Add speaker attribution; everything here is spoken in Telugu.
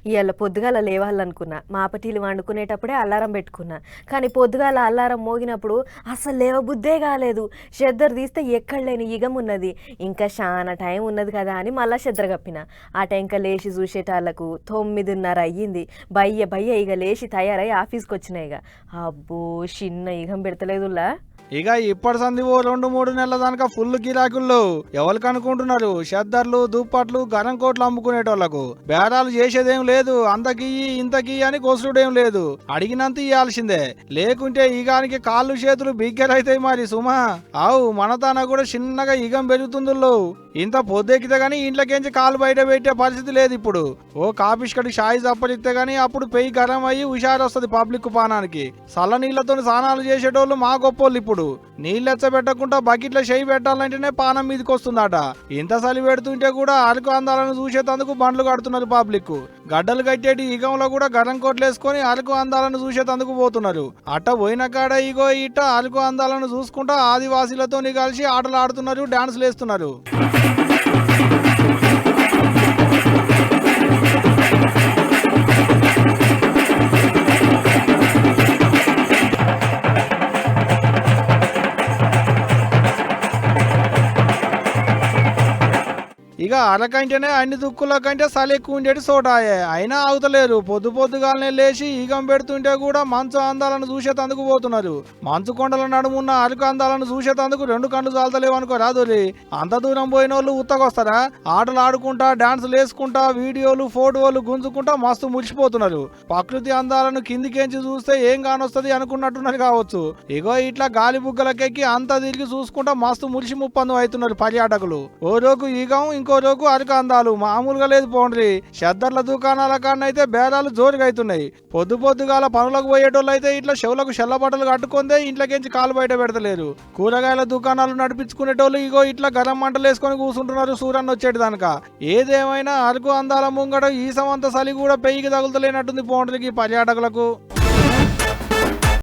Speaker 1: ఇవాళ పొద్దుగాల లేవాలనుకున్నా, మాపటీలు వండుకునేటప్పుడే అలారం పెట్టుకున్నా. కానీ పొద్దుగాల అలారం మోగినప్పుడు అసలు లేవబుద్దే కాలేదు. చెద్దరు తీస్తే ఎక్కడ లేని ఇగమున్నది. ఇంకా చాలా టైం ఉన్నది కదా అని మళ్ళా చెద్దరు కప్పిన. ఆ టైంక లేచి చూసేటాళ్లకు 9:30 అయ్యింది. బయ్య బయ్య ఇక లేచి తయారై ఆఫీస్కి వచ్చిన. ఇక అబ్బో చిన్న ఇగం పెడతలేదులా.
Speaker 2: ఇక ఇప్పటి సంది ఓ 2-3 నెలల దానిక ఫుల్ గిరాకుల్లో ఎవరికి అనుకుంటున్నారు. షద్దర్లు దుప్పట్లు గరం కోట్లు అమ్ముకునేటోళ్లకు బేరాలు చేసేదేం లేదు. అంతకి ఇంతకి అని కోసుడేం లేదు. అడిగినంత ఇవ్వాల్సిందే. లేకుంటే ఈగానికి కాళ్ళు చేతులు బిగ్గరైతాయి మరి సుమా. ఆవు మనతాన కూడా చిన్నగా ఈగం పెరుగుతుందో. ఇంత పొద్దెక్కితే గానీ ఇంట్లోకేంచి కాలు బయట పెట్టే పరిస్థితి లేదు ఇప్పుడు. ఓ కాపిష్కడి షాయి తప్పలిస్తే గానీ అప్పుడు పెయి గరం అయ్యి హుషారొస్తుంది పబ్లిక్ పానానికి. చల్ల నీళ్లతో స్నానాలు చేసేటోళ్ళు మా గొప్పోళ్ళు. ఇప్పుడు నీళ్ళెచ్చబెట్టకుండా బకెట్లో చేయి పెట్టాలంటేనే పానం మీదకి వస్తుందట. ఇంత చలి పెడుతుంటే కూడా అరకు అందాలను చూసేటందుకు బండ్లు కడుతున్నారు పబ్లిక్. గడ్డలు కట్టేటి ఈగంలో కూడా గరం కోట్లు వేసుకొని అరకు అందాలను చూసేటందుకు పోతున్నారు. అట్ట పోయిన కాడ ఇగో ఇట్ట అరకు అందాలను చూసుకుంటా ఆదివాసీలతో కలిసి ఆటలు ఆడుతున్నారు, డాన్సులు వేస్తున్నారు. ఇక అరకంటేనే అన్ని దుక్కుల కంటే చలి ఎక్కువ ఉండేటి చోటాయే. అయినా ఆగుతలేరు. పొద్దుగాలనే లేచి ఈగం పెడుతుంటే కూడా మంచు అందాలను చూసేతందుకు పోతున్నారు. మంచు కొండల నడుమున్న అరకు అందాలను చూసేతందుకు 2 కళ్ళు చాలతలేవు అనుకో రాదురి. అంత దూరం పోయిన వాళ్ళు ఉత్తకొస్తారా? ఆటలు ఆడుకుంటా, డాన్సులు వేసుకుంటా, వీడియోలు ఫోటోలు గుంజుకుంటా మస్తు మురిసిపోతున్నారు. ప్రకృతి అందాలను కిందికేంచి చూస్తే ఏం కానొస్తుంది అనుకున్నట్టున్నారు కావచ్చు. ఇగో ఇట్లా గాలి బుగ్గలకెక్కి అంతా తిరిగి చూసుకుంటా మస్తు మురిసి ముప్పందు అవుతున్నారు పర్యాటకులు. ఓ రోజు ఈగం, ఇంకో రోజు అరకు అందాలు. మామూలుగా లేదు పోండ్రి. షద్దర్ల దుకాణాల కాడనైతే బేరాలు జోరుగా అవుతున్నాయి. పొద్దుగాల పనులకు పోయేటోళ్ళు అయితే ఇట్లా చెవులకు షెల్ల బట్టలు కట్టుకుందే ఇంట్లోకించి కాలు బయట పెడతలేరు. కూరగాయల దుకాణాలు నడిపించుకునేటోళ్ళు ఇగో ఇట్లా గరం మంటలు వేసుకొని కూర్చుంటున్నారు సూరన్న వచ్చేటి దానిక. ఏదేమైనా అరకు అందాల ముంగట ఈ సమంత చలి కూడా పెయ్యికి తగులుతలేనట్టుంది పోండ్రికి పర్యాటకులకు.